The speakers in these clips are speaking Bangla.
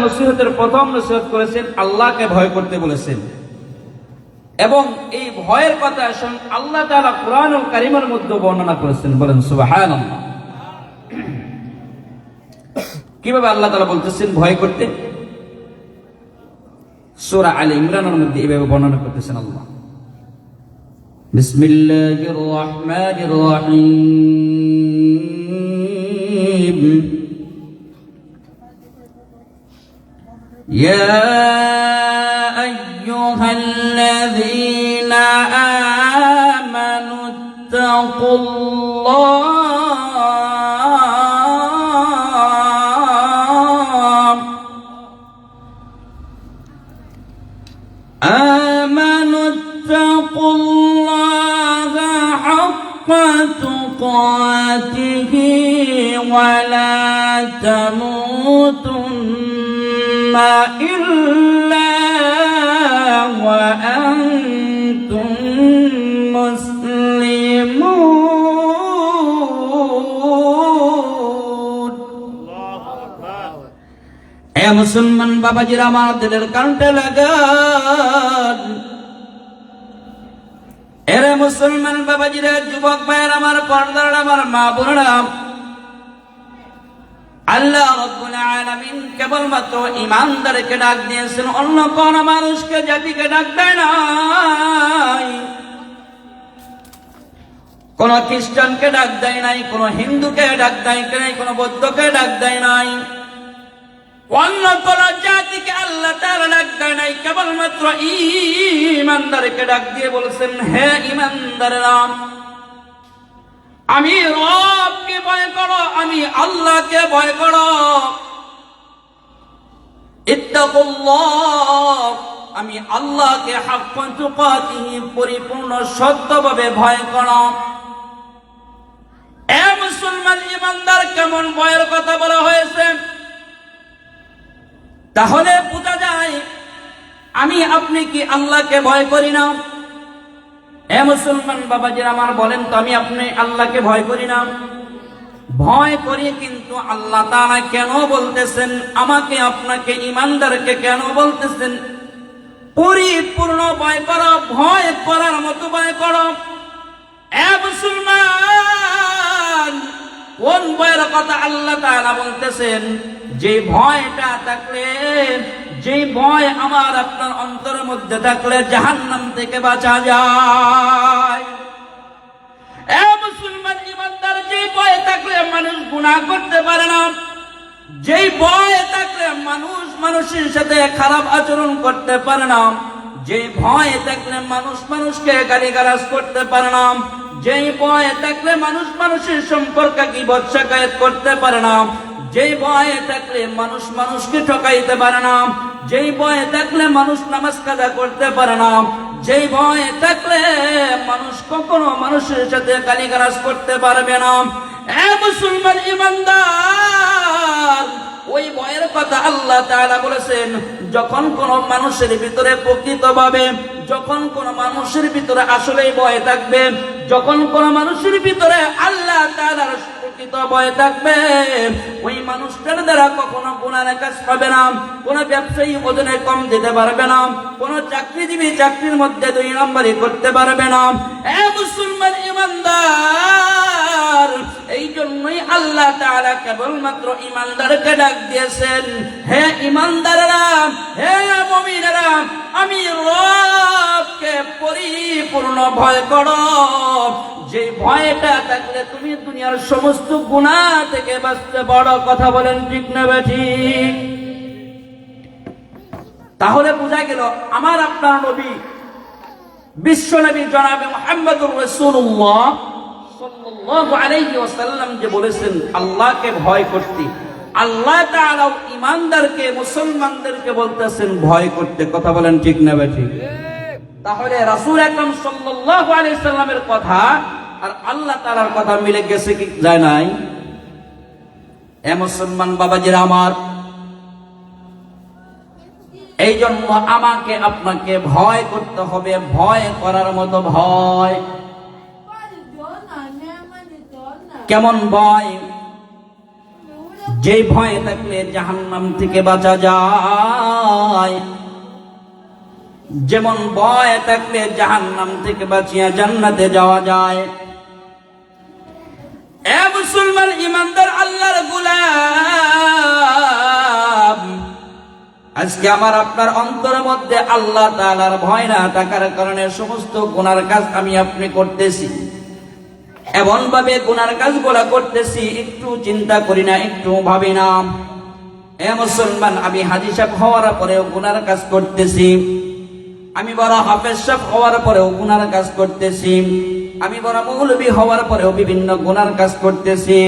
নসিহতের প্রথম নসিহত করেছেন আল্লাহকে ভয় করতে বলেছেন, এবং এই ভয়ের কথা আল্লাহ তাআলা কুরআনুল কারীমের মধ্যে বর্ণনা করেছেন। বলেন সুবহানাল্লাহ। কিভাবে আল্লাহ তাআলা বলতেছেন ভয় করতে? সূরা আলে ইমরানের মধ্যে এইভাবে বর্ণনা করতেছেন আল্লাহ, বিসমিল্লাহির রহমানির রহিম, ইয়া আইয়ুহাল্লাযীনা আমানুত্তাকুল্লাহ تقاته ولا تموتن إلا وأنتم مسلمون। এ মুসলমান বাবাজিরা, আমার দিলের কানটা লাগান। এরে মুসলমান বাবাজিরা, যুবক ভাইয়ের আমার, পর্দার আমার মা বোনেরা, আল্লাহ রাব্বুল আলামিন কেবলমাত্র ঈমানদারকে ডাক দিয়েছেন, অন্য কোন মানুষকে, জাতিকে ডাক দেয় নাই। কোন খ্রিস্টানকে ডাক দেয় নাই, কোন হিন্দুকে ডাক দেয় নাই, কোন বৌদ্ধকে ডাক দেয় নাই, অন্য কোন জাতিকে আল্লাহ তাআলা ডাক দেয় নাই। কেবলমাত্র ঈমানদারকে ডাক দিয়ে বলেছেন, হে ঈমানদারেরা, আমি রবকে ভয় করো, আমি আল্লাহকে ভয় করো। ইত্তাকুল্লাহ, আমি আল্লাহকে হাক্কা তুকাতিহি, পরিপূর্ণ সত্যভাবে ভয় করো। এ মুসলমান ঈমানদার, কেমন ভয়ের কথা বলা হয়েছে? তাহলে বোঝা যায় আমি আপনি কি আল্লাহকে ভয় করি না? এ মুসলমান বাবাজিরা আমার, বলেন তো, আমি আপনি আল্লাহকে ভয় করি না? ভয় করি, কিন্তু আল্লাহ তাআলা কেন বলতেছেন আমাকে আপনাকে ঈমানদারকে কেন বলতেছেন পরিপূর্ণ ভয় করো, ভয় করার মতো ভয় করো? এ মুসলমান, কোন ভয়ের কথা আল্লাহ তাআলা বলতেছেন? যে ভয়টা থাকলে, যে ভয় আমার আপনার অন্তরের মধ্যে থাকলে জাহান্নাম থেকে বাঁচা যায়। এ মুসলমান ঈমানদার, যে ভয় থাকলে মানুষ গুনাহ করতে পারে না, যে ভয় থাকলে মানুষ মানুষের সাথে খারাপ আচরণ করতে পারে না, যে ভয় থাকলে মানুষ মানুষকে গালিগালাজ করতে পারে না, যেই ভয় থাকলে মানুষ মানুষের সম্পর্কে গীবত শিকায়ত করতে পারে না, যেই ভয়ে থাকলে মানুষ মানুষকে ঠকাইতে পারে না, যেই ভয়ে থাকলে মানুষ নামাজ কাজা করতে পারে না, যেই ভয়ে থাকলে মানুষ কখনো মানুষের সাথে গালিগালাজ করতে পারবে না। এ মুসলমান ঈমানদার, ওই ভয়ের কথা আল্লাহ তাআলা বলেছেন, যখন কোন মানুষের ভিতরে প্রকৃতভাবে, যখন কোন মানুষের ভিতরে আসলেই ভয় থাকবে, যখন কোন মানুষের ভিতরে আল্লাহ তাআলার প্রকৃত ভয় থাকবে, ওই মানুষটার দ্বারা কখনো গুনার কাজ হবে না, কোন ব্যবসায়ী ওজনে কম দিতে পারবে না, কোন চাকরিজীবী চাকরির মধ্যে 2 নম্বরই করতে পারবে না। এ মুসলমান ঈমানদার, এই জন্যই আল্লাহ তাআলা কেবলমাত্র ঈমানদারকে ডাক দিয়েছেন, হে ঈমানদারেরা, হে মুমিনেরা, আমি রবকে পরিপূর্ণ ভয় করো। যে ভয়টা থাকলে তুমি দুনিয়ার সমস্ত গুনাহ থেকে বাঁচতে পারো। কথা বলেন ঠিক না ঠিক? তাহলে বোঝা গেল আমার আপনার নবী, বিশ্ব নবী জনাবে মুহাম্মদুর রাসূলুল্লাহ সাল্লাল্লাহু আলাইহি ওয়াসাল্লাম যে বলেছেন আল্লাহকে ভয় করতে, আল্লাহ তাআলা ঈমানদারকে, মুসলমানদেরকে বলতেছেন ভয় করতে। কথা বলেন ঠিক না ঠিক? তাহলে রাসূল আকরাম সাল্লাল্লাহু আলাইহি সাল্লামের কথা আর আল্লাহ তাআলার কথা মিলে গেছে কি যায় নাই? এ মুসলমান বাবাজিরা আমার, এই জন্য আমাকে আপনাকে ভয় করতে হবে, ভয় করার মতো ভয়। কেমন ভয়? যেই ভয় থাকলে জাহান্নাম থেকে বাঁচা যায়, যেমন ভয় থাকলে জাহান্নাম থেকে বাঁচিয়া জান্নাতে যাওয়া যায়। এ মুসলমান ইমানদার আল্লাহর গোলাম, আজকে আমার আপনার অন্তরের মধ্যে আল্লাহ তাআলার ভয় না থাকার কারণে সমস্ত গুনার কাজ আমি আপনি করতেছি। এমন ভাবে গুনার কাজগুলা করতেছি, একটু চিন্তা করি না, একটু ভাবি না। এ মুসলমান, আমি হাজী সাহেব হওয়ার পরেও গুনার কাজ করতেছি, আমি বড় হাফেজ সাহেব হওয়ার পরেও গুনার কাজ করতেছি, আমি বড় মৌলবী হওয়ার পরেও বিভিন্ন গুনার কাজ করতেছি।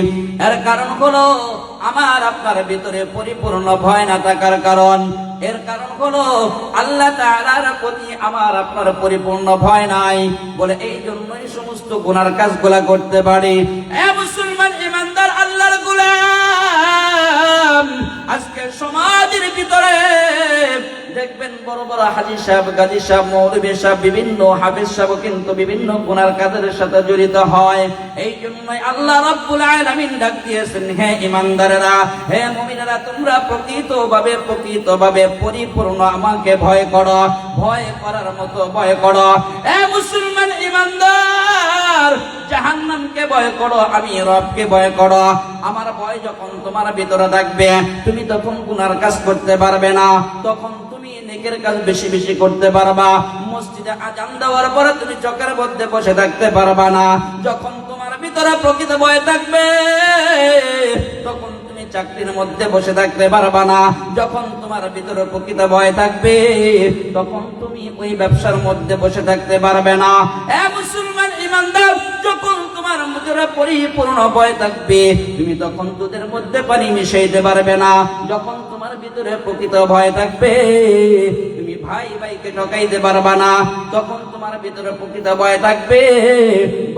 এর কারণ হলো আমার আপনার ভিতরে পরিপূর্ণ ভয় না থাকার কারণ। এর কারণ হলো আল্লাহ তাআলার প্রতি আমার আপনার পরিপূর্ণ ভয় নাই বলে এই জন্যই সমস্ত গুনার কাজগুলা করতে পারি। এ মুসলমান ইমানদার আল্লাহর গোলাম, আজকে সমাজের ভিতরে দেখবেন বড় বড় হাজী সাহেব, গাজী সাহেব, মৌলবী সাহেব, বিভিন্ন হাফেজ সাহেব কিন্তু বিভিন্ন গুনার কাজের সাথে জড়িত হয়। এই জন্যই আল্লাহ রাব্বুল আলামিন ডাক দিয়েছেন, হে ইমানদারেরা, হে মুমিনেরা, তোমরা প্রকৃতভাবে পরিপূর্ণ আমাকে ভয় করো, ভয় করার মতো ভয় করো। এ মুসলমান ইমানদার, জাহান্নামকে ভয় করো, আমি রবকে ভয় করো। আমার ভয় যখন তোমার ভিতরে থাকবে, তুমি তখন গুনার কাজ করতে পারবে না, তখন নেকের কাজ বেশি বেশি করতে পারবা। মসজিদে আজান দেওয়ার পরে তুমি চকের মধ্যে বসে থাকতে পারবা না। যখন তোমার ভিতরে প্রকৃত ভয় থাকবে, তখন তুমি চাকরির মধ্যে বসে থাকতে পারবা না। যখন তোমার ভিতরে প্রকৃত ভয় থাকবে, তখন তুমি ওই ব্যবসার মধ্যে বসে থাকতে পারবে না। এ মুসলমান ইমানদার, যখন তোমার ভিতরে পরিপূর্ণ ভয় থাকবে, তুমি তখন দুধের মধ্যে পানি মিশাইতে পারবে না। যখন তোমার ভিতরে প্রকৃত ভয় থাকবে, তুমি ভাই ভাইকে ঠকাইতে পারবা না। তখন তোমার ভিতরে প্রকৃত ভয় থাকবে,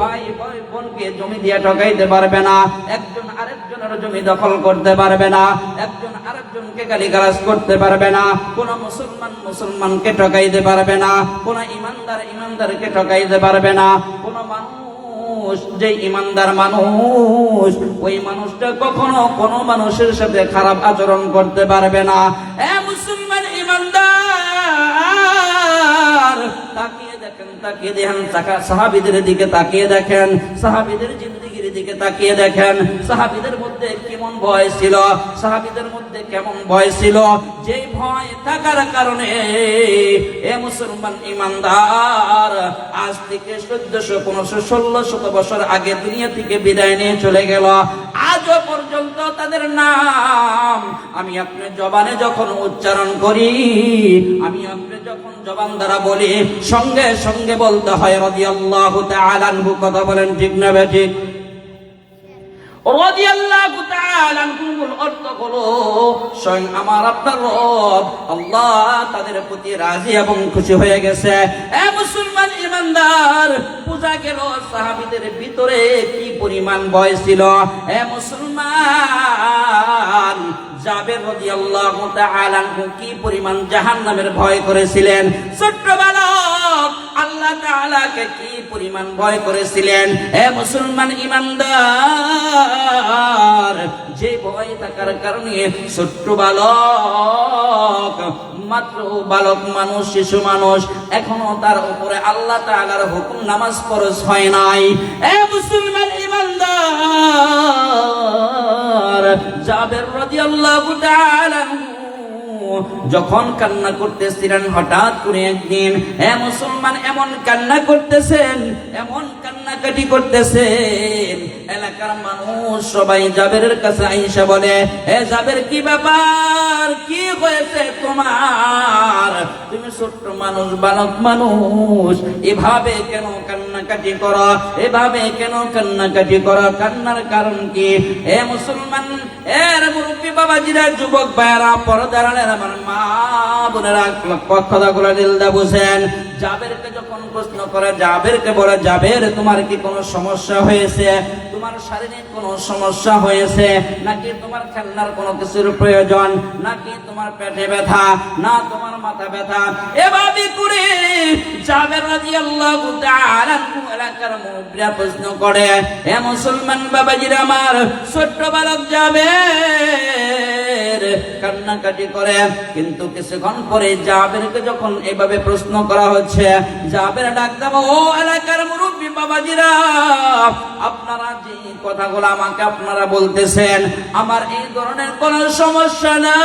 ভাই ভাই বোনকে জমি দিয়ে ঠকাইতে পারবে না। একজন আরেকজনের জমি দখল করতে পারবে না। একজন আরেকজনকে গালিগালাজ করতে পারবে না। কোন মুসলমান মুসলমানকে ঠকাইতে পারবে না। কোন ইমানদার ইমানদারকে ঠকাইতে পারবে না। কোন মানুষ যে ইমানদার মানুষ, ওই মানুষটা কখনো কোনো মানুষের সাথে খারাপ আচরণ করতে পারবে না। এ মুসলমান ইমানদার, তাকিয়ে দেখেন, তাকিয়ে দেখেন সাহাবীদের দিকে, তাকিয়ে দেখেন সাহাবীদের জিন্দেগির দিকে, তাকিয়ে দেখেন সাহাবীদের মধ্যে কেমন ভয় ছিল, সাহাবীদের মধ্যে কেমন ভয় ছিল। যে ভয় থাকার কারণে এ মুসলমান ইমানদার আজ থেকে 1400-1600 বছর আগে দুনিয়া থেকে বিদায় নিয়ে চলে গেল। আজও পর্যন্ত তাদের নাম আমি আপনার জবানে যখন উচ্চারণ করি, আমি আপনি যখন জবান দ্বারা বলি, সঙ্গে সঙ্গে বলতে হয় রাদিয়াল্লাহু তাআলা আনহু। কথা বলেন ঠিক না বেঠিক? রাদিয়াল্লাহু তাআলা আনহুর অর্থ হলো স্বয়ং আমার আপনার রব আল্লাহ তাদের প্রতি রাজি এবং খুশি হয়ে গেছে। এ মুসলমান ইমানদার, বোঝা গেল সাহাবীদের ভিতরে কি পরিমাণ ভয় ছিল। এ মুসলমান, জাবের রাদিয়াল্লাহু তাআলা আনহু কি পরিমাণ জাহান্নামের ভয় করেছিলেন। ছোট্ট বালক আল্লাহ তাআলাকে কি পরিমাণ ভয় করেছিলেন। এ মুসলমান ইমানদার, যে ভয় থাকার কারণে ছোট্ট বালক, মাত্র বালক মানুষ, শিশু মানুষ, এখনো তার উপরে আল্লাহ তাআলার হুকুম নামাজ ফরজ হয় নাই। এ মুসলমান ইমানদার, জাবের রাদিয়াল্লাহু তাআলা যখন কান্না করতেছিলেন, হঠাৎ করে একদিন এ মুসলমান এমন কান্না করতেছেন, এমন কান্নাকাটি করতেছেন, এলাকার মানুষ সবাই জাবেরের কাছে আইসা বলে, এ জাবের কি ব্যাপার, কি হয়েছে তোমার? তুমি ছোট্ট মানুষ, বালক মানুষ, এভাবে কেন কান্নাকাটি করো? এভাবে কেন কান্নাকাটি করো? কান্নার কারণ কি? এ মুসলমান, এর মুরব্বী বাবাজিরা, যুবক ভাইরা, পর্দার আমার মা বোনেরা, কথাগুলো দিল দা বুঝেন। জাবেরকে যখন প্রশ্ন করে, জাবেরকে বলে, জাবের তোমার কি কোনো সমস্যা হয়েছে? তোমার শারীরিক কোনো সমস্যা হয়েছে নাকি? তোমার খেলনার কোনো কিছুর প্রয়োজন নাকি? তোমার পেটে ব্যথা না তোমার মাথা ব্যথা? এভাবে করে জাবের রাদিয়াল্লাহু তাআলা এলাকার মুরব্বীরা প্রশ্ন করে, হে মুসলমান বাবাজিরা আমার, ছোট্ট বালক জাবের কান্নাকাটি করে। কিন্তু কিছুক্ষণ পরে জাবেরকে যখন এভাবে প্রশ্ন করা হচ্ছে, জাবের ডাক দেবো, ও এলাকার মুরব্বী বাবাজিরা, আপনারা যে কথাগুলো আমাকে আপনারা বলতেছেন, আমার এই ধরনের কোনো সমস্যা না,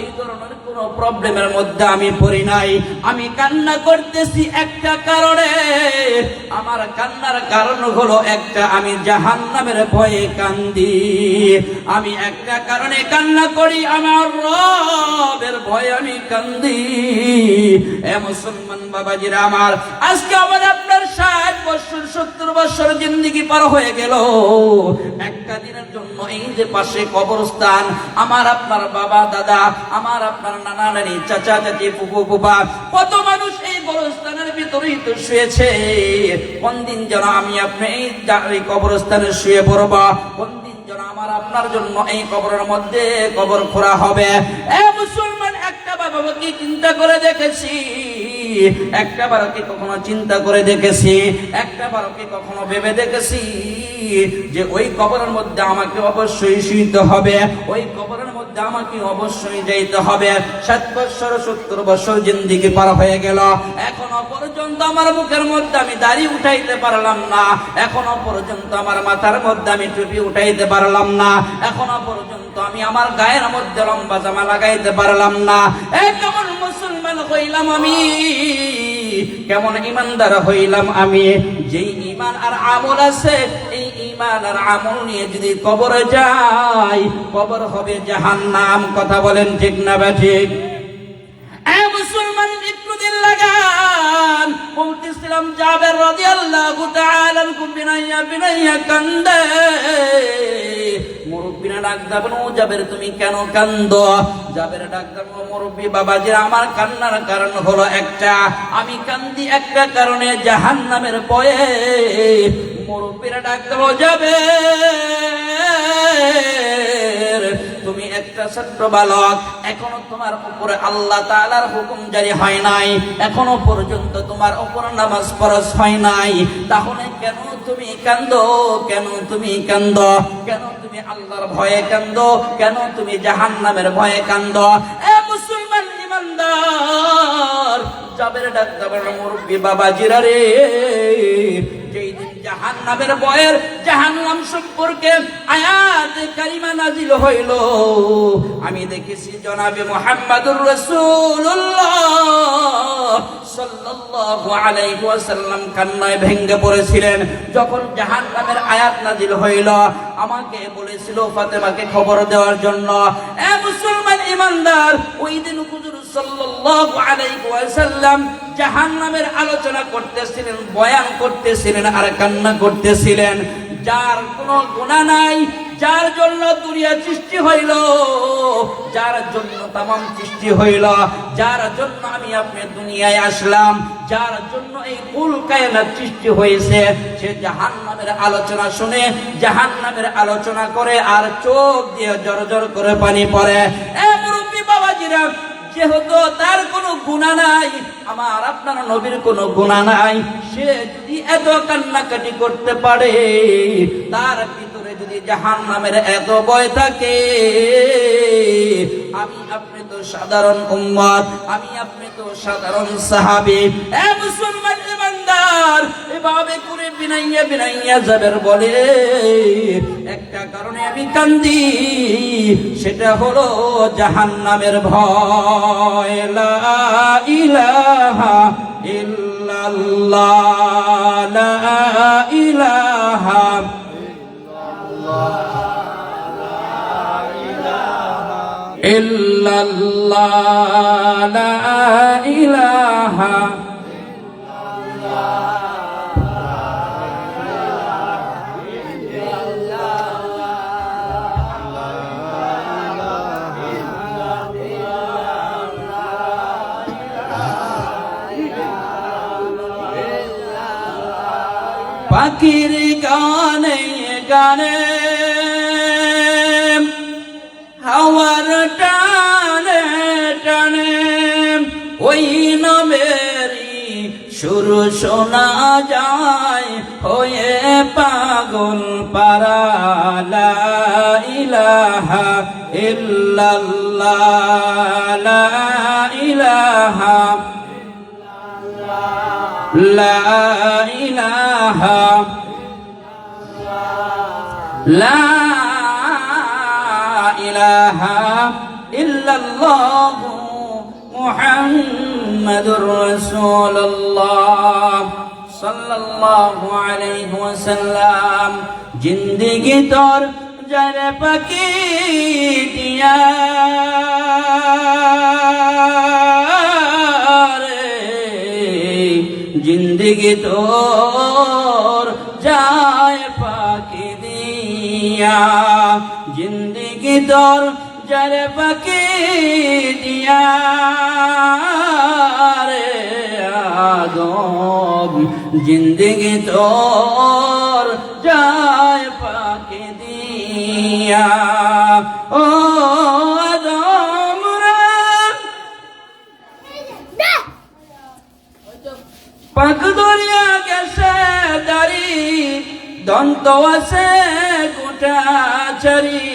এই ধরনের কোনো প্রবলেমের মধ্যে আমি পড়ি নাই। আমি কান্না করতেছি একটা কারণে, আমার কান্নার কারণ হলো একটা, আমি জাহান্নামের ভয়ে কান্দি। আমি একটা কারণে কান্না করি, আমার রবের ভয়ে আমি কান্দি। এ মুসলমান বাবাজিরা আমার, আজকে আমার আপনার 60 বছর 70 বছর জিন্দেগি পার হয়ে গেল, একটা দিনের জন্য এই যে পাশে কবরস্থান, আমার আপনার বাবা দাদা, আমার আপনার নানা নানি, চাচা চাচি, ফুফু ফুফা, কত মানুষ এই কবরস্থানের ভিতরেই তো শুয়েছে। কোন দিন যেন আমি আপনি এই কবরস্থানে শুয়ে পড়ব, কোন দিন যেন আমার আপনার জন্য এই কবরের মধ্যে কবর খোঁড়া হবে। এ মুসলমান, একটা বাবা কি চিন্তা করে দেখেছি? একটা বারো কি কখনো চিন্তা করে দেখেছি? একটা বারো কি কখনো ভেবে দেখেছি যে ওই কবরের মধ্যে আমাকে অবশ্যই শুইতে হবে, ওই কবরের মধ্যে আমাকে অবশ্যই যাইতে হবে? 60 বছর 70 বছর জিন্দেগি পার হয়ে গেল, এখনো পর্যন্ত আমার মুখের মধ্যে আমি দাড়ি উঠাইতে পারলাম না, এখনো পর্যন্ত আমার মাথার মধ্যে আমি টুপি উঠাইতে পারলাম না, এখনো পর্যন্ত আমি আমার গায়ের মধ্যে লম্বা জামা লাগাইতে পারলাম না। কেমন মুসলমান হইলাম আমি, কেমন ইমানদার হইলাম আমি? যেই ইমান আর আমল আছে, এই ইমান আর আমল নিয়ে যদি কবরে যাই, কবর হবে জাহান্নাম। কথা বলেন ঠিক না ঠিক? মুসলমান, একটু দিন লাগান। বলতেছিলাম জাবের রাদিয়াল্লাহু তাআলা আনহু বিনাইয়া বিনাইয়া কান্দে। মুরব্বিরা ডাক দেবেন, ও জাবের তুমি কেন কান্দো? জাবের ডাক দেবেন, মুরব্বি বাবাজি, আমার কান্নার কারণ হলো একটা, আমি কান্দি একটা কারণে, জাহান্নামের ভয়ে। মুরব্বিরা ডাক দেবো, জাবের তুমি একটা ছোট্ট বালক, এখনো তোমার উপরে আল্লাহ তাআলার হুকুম জারি হয় নাই, এখনো পর্যন্ত তোমার উপর নামাজ ফরজ হয় নাই, তাহলে কেন তুমি কান্দো? কেন তুমি কান্দো? কেন তুমি আল্লাহর ভয়ে কান্দো? কেন তুমি জাহান্নামের ভয়ে কান্দো? এ মুসলমান ইমানদার, জাবের ডাক দেবেন, মুরব্বি বাবাজিরা রে, যেই দিন জাহান্নামের ভয়ের, জাহান্নাম সম্পর্কে আয়াত কারিমা নাজিল হইল, আমি দেখেছি জনাবে মুহাম্মদুর রাসূলুল্লাহ সাল্লাল্লাহু আলাইহি ওয়াসাল্লাম কান্নায় ভেঙে পড়েছিলেন। যখন জাহান্নামের আয়াত নাজিল হইল, আমাকে বলেছিল ফাতেমাকে খবর দেওয়ার জন্য। এ মুসলমান ইমানদার, ওই দিন হুজুর সাল্লাল্লাহু আলাইহি ওয়াসাল্লাম জাহান্নামের আলোচনা করতেছিলেন, বয়ান করতেছিলেন আর কান্না করতেছিলেন। যার কোনো গুনাহ নাই, যার জন্য দুনিয়া সৃষ্টি হইল, যার জন্য তামাম সৃষ্টি হইল, যার জন্য আমি আপনি দুনিয়ায় আসলাম, যার জন্য এই কুল কায়নাত সৃষ্টি হয়েছে, সে জাহান্নামের আলোচনা শুনে, জাহান্নামের আলোচনা করে আর চোখ দিয়ে জড়জড় করে পানি পড়ে। এ মুরব্বি বাবাজিরা, যেহেতু তার কোনো গুনাহ নাই, আমার আপনার নবীর কোনো গুনাহ নাই, সে যদি এত কান্নাকাটি করতে পারে, তার ভিতরে যদি জাহান্নামের এত ভয় থাকে, আমি আপনি তো সাধারণ উম্মত, আমি আপনি তো সাধারণ সাহাবী। এ মুসলমান ইমানদার, এভাবে করে বিনাইয়া বিনাইয়া জাবের বলে, একটা কারণে আমি কান্দি, সেটা হলো জাহান্নামের ভয়। লা ইলাহা ইল্লাল্লাহ, লা ইলাহা ইল্লাল্লাহ, লা ইলাহা পাখির গানে গানে, হাওয়ার টানে টানে, ওই নামেরই সুর শোনা যায় হয়ে পাগল পারা লা ইলাহা ইল্লাল্লাহ লা ইলাহা লা ইলাহা লা ইলাহা ইল্লাল্লাহ মুহাম্মাদুর রাসূলুল্লাহ সাল্লাল্লাহু আলাইহি ওয়াসাল্লাম। জিন্দেগি তোর যারে পাকি দিয়া রে, জিন্দেগি তোর যায় পাকি দিয়া, জিন্দেগি তোর যারে পাকি দিয়া রে আদম, জিন্দেগি তোর যায় পাকি দিয়া। ও আদম রে পাক দরিয়া গেছে দাড়ি, দন্ত আছে গোটাচারি,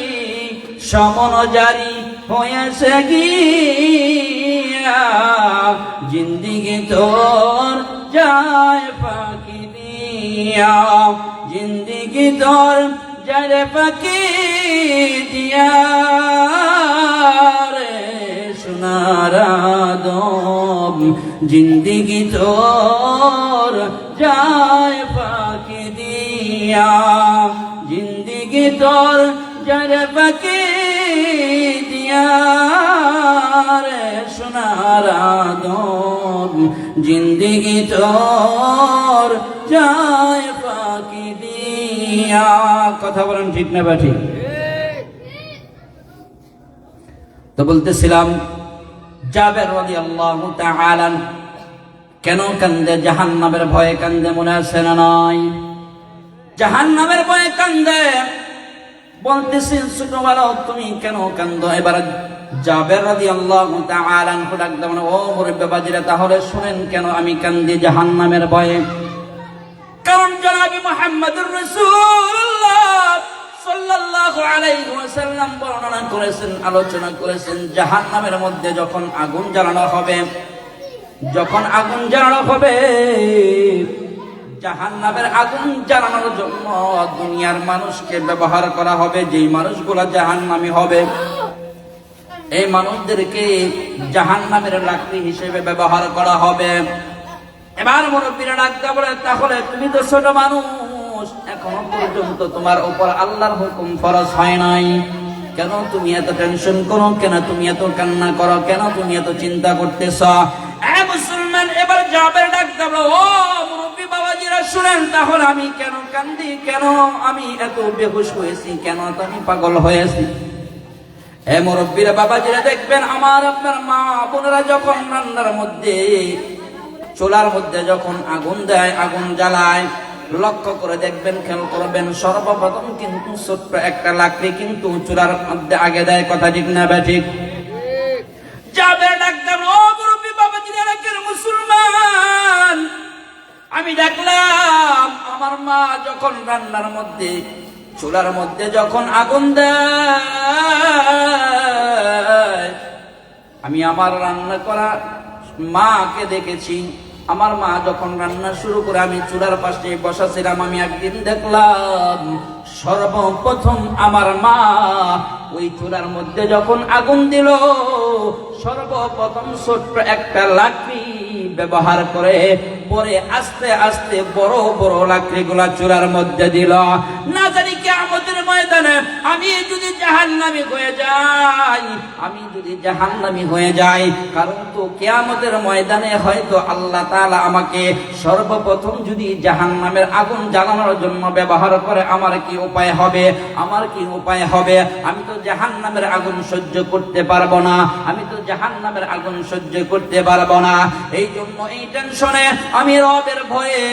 সমন জারি হয়েছে গিয়া, জিন্দেগি তোর যায় পাকি দিয়া, জিন্দেগি তোর যায় পাকি দিয়া রে সোনার আদম, জিন্দেগি তোর যায় পাকি দিয়া, জিন্দেগি তোর যারে পাকি দিয়া রে সোনার আদম, জিন্দেগি তোর যায় পাকি দিয়া। কথা বলেন ঠিক না ব্যাঠি? তো বলতেছিলাম জাবের রাদিয়াল্লাহু তাআলা কেন কান্দে? জাহান্নামের ভয়ে কান্দে, মনে আছে না নাই? জাহান্নামের ভয়ে কান্দে। বলতেছেন ছোট বালক তুমি কেন কান্দো? এবার জাবের রাদিয়াল্লাহু তাআলা ডাক দেন, ও মুরব্বি বাজিরা তাহলে শুনেন কেন আমি কান্দি জাহান্নামের ভয়ে। কারণ জনাবি মুহাম্মদুর রাসূলুল্লাহ সাল্লাল্লাহু আলাইহি ওয়াসাল্লাম বর্ণনা করেছেন, আলোচনা করেছেন, জাহান্নামের মধ্যে যখন আগুন জ্বালানো হবে, যখন আগুন জ্বালানো হবে, জাহান্নামের আগুন জ্বালানোর জন্য দুনিয়ার মানুষকে ব্যবহার করা হবে। যেই মানুষগুলো জাহান্নামী হবে এই মানুষদেরকে জাহান্নামের লাকড়ি হিসেবে ব্যবহার করা হবে। এবার মুরব্বিরা ডাকতে বলে, তাহলে তুমি তো ছোট মানুষ, এখনো পর্যন্ত তোমার উপর আল্লাহর হুকুম ফরজ হয় নাই, কেন তুমি এত টেনশন করো? কেন তুমি এত কান্না করো? কেন তুমি এত চিন্তা করতেছ? মুসলমান এবার জাবের ডাকতে বলো, ও মুরব্বি বাবাজিরা শুনেন, তাহলে আমি কেন কান্দি? কেন আমি এত বেহুশ হয়েছি? কেন আমি পাগল হয়েছি? এ মুরব্বিরা বাবাজিরা দেখবেন, আমার আপনার মা বোনেরা যখন রান্নার মধ্যে, চুলার মধ্যে যখন আগুন দেয়, আগুন জ্বালায়, লক্ষ্য করে দেখবেন, খেয়াল করবেন, সর্বপ্রথম কিন্তু ছোট্ট একটা লাকড়ি কিন্তু চুলার মধ্যে আগে দেয়। কথা ঠিক না ব্যাঠিক? জাবের ডাকতেন, ও মুরব্বি বাবাজিরা রাখেন মুসলমান, আমি দেখলাম আমার মা যখন রান্নার মধ্যে, চুলার মধ্যে যখন আগুন দেয়, আমি আমার রান্না করা মাকে দেখেছি। আমার মা যখন রান্না শুরু করে আমি চুলার পাশে বসাছিলাম, আমি একদিন দেখলাম সর্বপ্রথম আমার মা ওই চুলার মধ্যে যখন আগুন দিল, সর্বপ্রথম ছোট্ট একটা লাকড়ি ব্যবহার করে পরে আস্তে আস্তে বড় বড় লাকড়িগুলা চুলার মধ্যে দিল। না জানি কিয়ামতের ময়দানে আমি যদি জাহান্নামী হয়ে যাই, আমি যদি জাহান্নামী হয়ে যাই, কারণ তো কিয়ামতের ময়দানে হয়তো আল্লাহ তাআলা আমাকে সর্বপ্রথম যদি জাহান্নামের আগুন জ্বালানোর জন্য ব্যবহার করে, আমার কি উপায় হবে? আমার কি উপায় হবে? আমি তো জাহান্নামের আগুন সহ্য করতে পারবো না, আমি তো জাহান্নামের আগুন সহ্য করতে পারবো না। এই জন্য এই টেনশনে আমি রবের ভয়ে,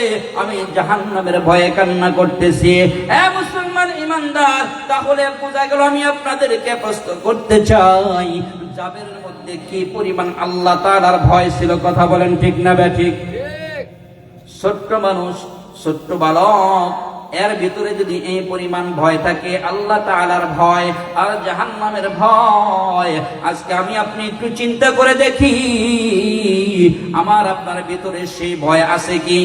আমি জাহান্নামের ভয়ে কান্না করতেছি। এ মুসলমান ইমানদার, তাহলে বোঝা গেল, আমি আপনাদেরকে প্রশ্ন করতে চাই, জাবেরের মধ্যে কি পরিমাণ আল্লাহ তাআলার ভয় ছিল? কথা বলেন ঠিক না ব্যাঠিক? ছোট্ট মানুষ, ছোট্ট বালক, এর ভিতরে যদি এই পরিমাণ ভয় থাকে, আল্লাহ তাআলার ভয় আর জাহান্নামের ভয়, আজকে আমি আপনি একটু চিন্তা করে দেখি আমার আপনার ভিতরে সেই ভয় আছে কি?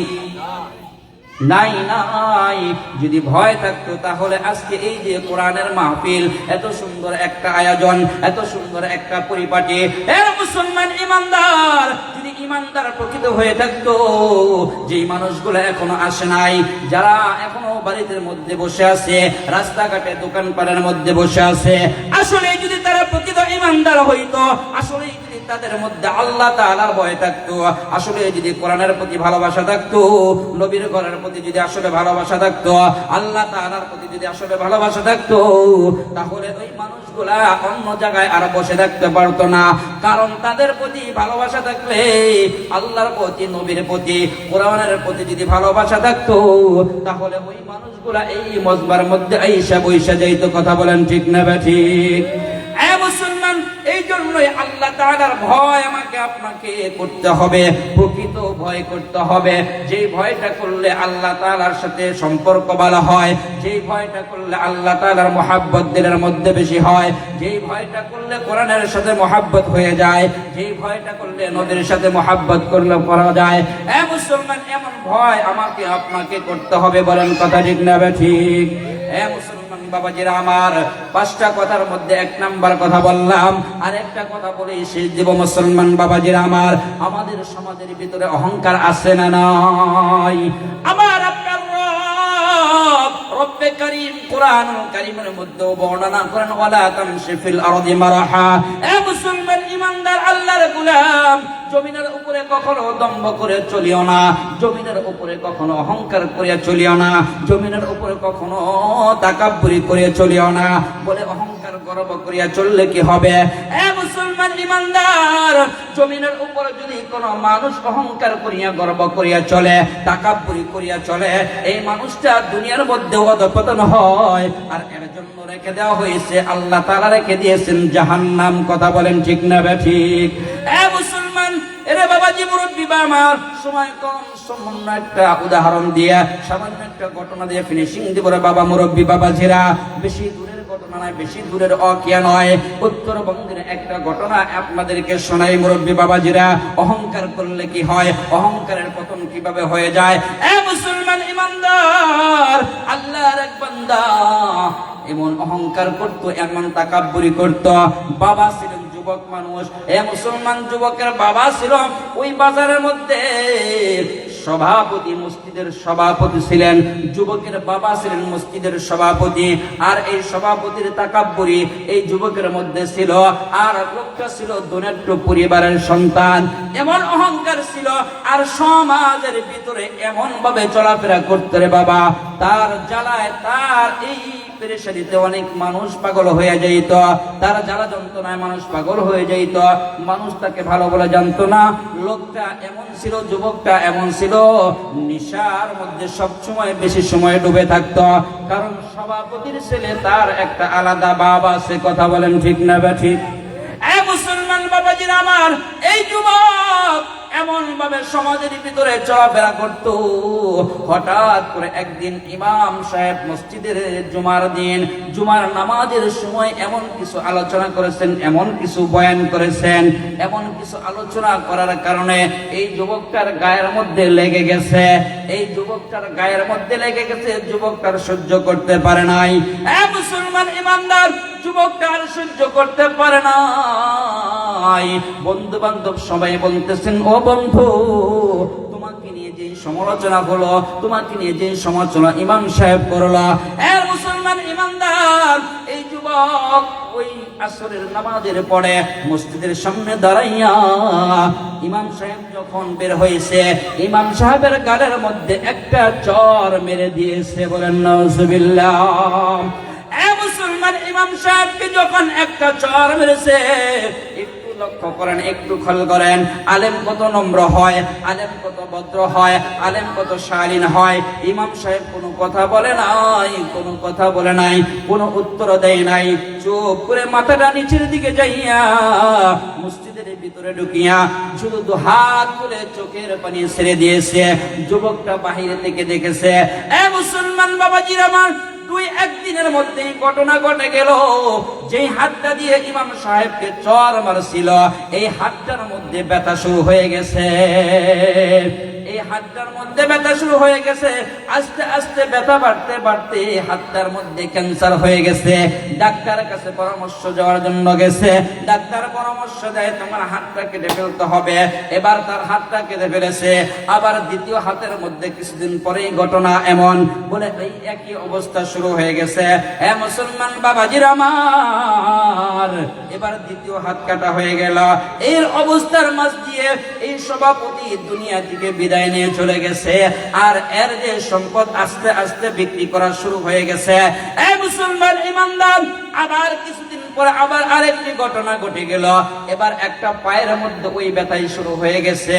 নাই নাই। যদি ভয় থাকতো তাহলে আজকে এই যে কোরআনের মাহফিল, এত সুন্দর একটা আয়োজন, এত সুন্দর একটা পরিপাটি, এর মুসলমান ইমানদার যদি ইমানদার প্রকৃত হয়ে থাকতো, যেই মানুষগুলো এখনো আসে নাই, যারা এখনো বাড়িতে মধ্যে বসে আছে, রাস্তাঘাটে দোকানপাটের মধ্যে বসে আছে, আসলে যদি তারা প্রকৃত ইমানদার হইতো, আসলে তাদের মধ্যে আল্লাহ তাআলার ভয় থাকতো, আসলে যদি কোরআনের প্রতি ভালোবাসা থাকতো, নবীর ঘরের প্রতি যদি আসলে ভালোবাসা থাকতো, আল্লাহ তাআলার প্রতি যদি আসলে ভালোবাসা থাকতো, তাহলে ওই মানুষগুলা অন্য জায়গায় আর বসে থাকতে পারতো না। কারণ তাদের প্রতি ভালোবাসা থাকলে, আল্লাহর প্রতি, নবীর প্রতি, কোরআনের প্রতি যদি ভালোবাসা থাকতো, তাহলে ওই মানুষগুলা এই মজবার মধ্যে আইসা বইসা যাইতো। কথা বলেন ঠিক না ঠিক? মুসলমান, এই জন্যই আল্লাহ তাআলার ভয় আমাকে আপনাকে করতে হবে, প্রকৃত ভয় করতে হবে। যেই ভয়টা করলে আল্লাহ তাআলার সাথে সম্পর্ক ভালো হয়, যেই ভয়টা করলে আল্লাহ তাআলার মহব্বত দিলের মধ্যে বেশি হয়, যেই ভয়টা করলে কোরআনের সাথে মহব্বত হয়ে যায়, যেই ভয়টা করলে নবীর সাথে মহব্বত করলে করা যায়। মুসলমান, এমন ভয় আমাকে আপনাকে করতে হবে। বলেন কথা ঠিক না ঠিক? মুসলমান বাবাজিরা আমার, 5টা কথার মধ্যে 1 নাম্বার কথা বললাম, আর একটা কথা বলে শেষ দিব। মুসলমান বাবাজিরা আমার, আমাদের সমাজের ভিতরে অহংকার আছে না নাই? আমার আপনার রব্বে কারীম কোরআনুল কারীমের মধ্যে বর্ণনা করেন, ওয়ালা তামশি ফিল আরদি মারাহা। মুসলমান ইমানদার আল্লাহর গোলাম, জমিনের উপরে কখনো দম্ভ করে চলিও না, জমিনের উপরে কখনো অহংকার করিয়া চলিও না, জমিনের উপরে কখনো তাকাব্বুরি করিয়া চলিও না। বলে অহংকার গর্ব করিয়া চললে কি হবে? মুসলমান ইমানদার, জমিনের উপরে যদি কোন মানুষ অহংকার করিয়া গর্ব করিয়া চলে, তাকাব্বুরি করিয়া চলে, এই মানুষটা দুনিয়ার মধ্যে অধঃপতন হয়। আর এর জন্য রেখে দেওয়া হয়েছে, আল্লাহ তাআলা রেখে দিয়েছেন জাহান্নাম। কথা বলেন ঠিক না ঠিক? মুসলমান, এরে বাবাজি, মুরব্বি বা আমার, সময় কম, সামান্য একটা উদাহরণ দিয়ে, সামান্য একটা ঘটনা দিয়ে ফিনিশিং দিব রে বাবা মুরব্বি বাবাজিরা। বেশি দূরের ঘটনা নয়, বেশি দূরের অকিয়া নয়, উত্তরবঙ্গের একটা ঘটনা আপনাদেরকে শোনাই মুরব্বি বাবাজিরা। অহংকার করলে কি হয়, অহংকারের পতন কিভাবে হয়ে যায়। মুসলমান ইমানদার, আল্লাহর এক বান্দা এমন অহংকার করত, এমন তাকাব্বুরি করত। বাবা ছিলেন যুবক মানুষ, মুসলমান যুবকের বাবা ছিল ওই বাজারের মধ্যে সভাপতি, মসজিদের সভাপতি ছিলেন। যুবকের বাবা ছিলেন মসজিদের সভাপতি, আর এই সভাপতির তাকাব্বুরি এই যুবকের মধ্যে ছিল। আর লোকটা ছিল ধনাঢ্য পরিবারের সন্তান, এমন অহংকার ছিল। আর সমাজের ভিতরে এমন ভাবে চলাফেরা করতে রে বাবা, তার জ্বালায়, তার এই পেরেশানিতে অনেক মানুষ পাগল হয়ে যাইত, তার জ্বালা যন্ত্রণায় মানুষ পাগল হয়ে যাইত। মানুষ তাকে ভালো বলে জানতো না। লোকটা এমন ছিল, যুবকটা এমন ছিল, নেশার মধ্যে সবসময় বেশি সময় ডুবে থাকতো। কারণ সভাপতির ছেলে, তার একটা আলাদা বাবা আছে। কথা বলেন ঠিক না ঠিক? মুসলমান বাবাজিরা আমার, এই যুবক এমন ভাবে সমাজের ভিতরে চলাফেরা করত। হঠাৎ করে একদিন ইমাম সাহেব মসজিদের জুমার দিন, জুমার নামাজের সময় এমন কিছু আলোচনা করেছেন, এমন কিছু বয়ান করেছেন, এমন কিছু আলোচনা করার কারণে এই যুবকটার গায়ের মধ্যে লেগে গেছে। এই যুবকটার গায়ের মধ্যে লেগে গেছে, যুবকটার সহ্য করতে পারে নাই। মুসলমান ইমানদার, যুবকটা আর সহ্য করতে পারে নাই। বন্ধু বান্ধব সবাই বলতেছেন, ও বন্ধু, তোমাকে নিয়ে যে সমালোচনা হলো, তোমাকে নিয়ে যে সমালোচনা ইমাম সাহেব করলো। মুসলমান ইমানদার, এই যুবক ওই আসরের নামাজের পরে মসজিদের সামনে দাঁড়াইয়া ইমাম সাহেব যখন বের হয়েছে, ইমাম সাহেবের গালের মধ্যে একটা চর মেরে দিয়েছে। বলেন নাউজুবিল্লাহ। মুসলমান ইমাম সাহেবকে যখন একটা চর মেরেছে, একটু লক্ষ্য করেন, একটু খেয়াল করেন, আলেম কত নম্র হয়, আলেম কত ভদ্র হয়, আলেম কত শালীন হয়। ইমাম সাহেব কোনো কথা বলে নাই, কোনো কথা বলে নাই, কোনো উত্তর দেয় নাই। চুপ করে মাথাটা নিচের দিকে যাইয়া মসজিদের ভিতরে ঢুকিয়া শুধু হাত তুলে চোখের পানি ছেড়ে দিয়েছে। যুবকটা বাহিরে থেকে দেখেছে। এ মুসলমান বাবাজির আমার, দুই একদিনের মধ্যেই ঘটনা ঘটে গেল। যেই হাতটা দিয়ে ইমাম সাহেবকে চর মারছিল, এই হাতটার মধ্যে ব্যথা শুরু হয়ে গেছে। এই হাতটার মধ্যে ব্যথা শুরু হয়ে গেছে। আস্তে আস্তে ব্যথা বাড়তে বাড়তে হাতটার মধ্যে ক্যান্সার হয়ে গেছে। ডাক্তারের কাছে পরামর্শ যাওয়ার জন্য গেছে। ডাক্তার পরামর্শ দেয় তোমার হাতটা কেটে ফেলতে হবে। এবার তার হাতটা কেটে ফেলেছে। আবার দ্বিতীয় হাতের মধ্যে কিছুদিন পরেই ঘটনা এমন, বলে এই একই অবস্থা শুরু হয়ে গেছে। এ মুসলমান বাবাজির আমার, এবার দ্বিতীয় হাত কাটা হয়ে গেল। এর অবস্থার মাঝ দিয়ে এই সভাপতি দুনিয়া থেকে বিদায় নিয়ে চলে গেছে। আর এর যে সম্পদ আস্তে আস্তে বিক্রি করা শুরু হয়ে গেছে। এই মুসলমান ইমানদার, আবার কিছুদিন পরে আবার আরেকটি ঘটনা ঘটে গেল। এবার একটা পায়ের মধ্যে ওই ব্যথাই শুরু হয়ে গেছে।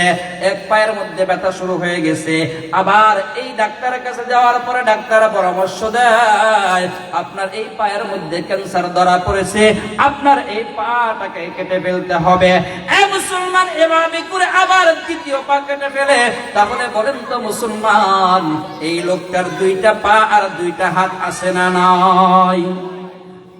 এক পায়ের মধ্যে ব্যথা শুরু হয়ে গেছে। আবার এই ডাক্তারের কাছে যাওয়ার পরে ডাক্তার পরামর্শ দেয় আপনার এই পায়ের মধ্যে ক্যান্সার ধরা পড়েছে, আপনার এই পাটাকে কেটে ফেলতে হবে। এই মুসলমান এভাবে করে আবার তৃতীয় পা কেটে ফেলে। তাহলে বলেন তো মুসলমান, এই লোকটার দুইটা পা আর দুইটা হাত আছে না নাই?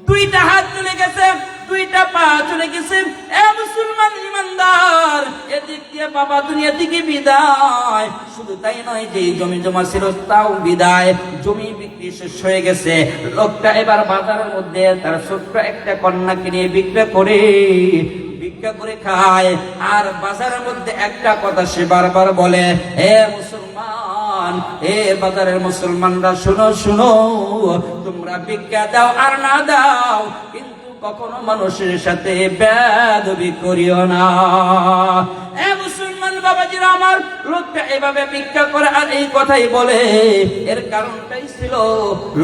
দুইটা হাত চলে গেছে, দুইটা পা চলে গেছে। এ মুসলমান ইমানদার, এদিক দিয়ে বাবা দুনিয়া থেকে বিদায়। শুধু তাই নয়, যে জমি জমা ছিল তাও বিদায়। জমি বিক্রি শেষ হয়ে গেছে। লোকটা এবার বাজারের মধ্যে তার ছোট্ট একটা কন্যাকে নিয়ে ভিক্ষা করে খায়। আর বাজারের মধ্যে একটা কথা সে বারবার বলে, হে মুসলমান, এ বাজারের মুসলমানরা শুনো শুনো, তোমরা ভিক্ষা দাও আর না দাও, কিন্তু কখনো মানুষের সাথে বেয়াদবি করিও না। এ মুসলমান বাবাজিরা আমার, লোকটা এভাবে ভিক্ষা করে আর এই কথাই বলে। এর কারণটাই ছিল,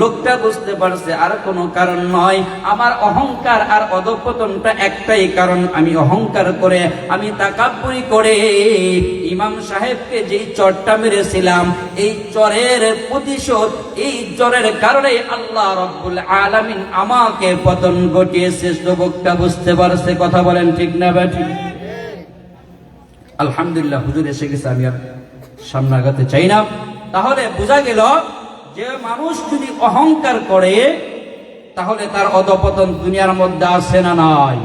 লোকটা বুঝতে পারছে আর কোনো কারণ নয়, আমার অহংকার আর অধঃপতনটা একটাই কারণ। আমি অহংকার করে, আমি তাকাব্বুরি করে ইমাম সাহেবকে যেই চরটা মেরেছিলাম, এই চরের প্রতিশোধ, এই চরের কারণে আল্লাহ রাব্বুল আলামিন আমাকে পতন ঘটিয়েছে। যুবকটা বুঝতে পারছে। কথা বলেন ঠিক না ঠিক? আলহামদুলিল্লাহ, হুজুর এসে গেছে, আমি আর সামনে আগাতে চাই না। তাহলে বোঝা গেল যে মানুষ যদি অহংকার করে তাহলে তার অধঃপতন দুনিয়ার মধ্যে আছে না নাই?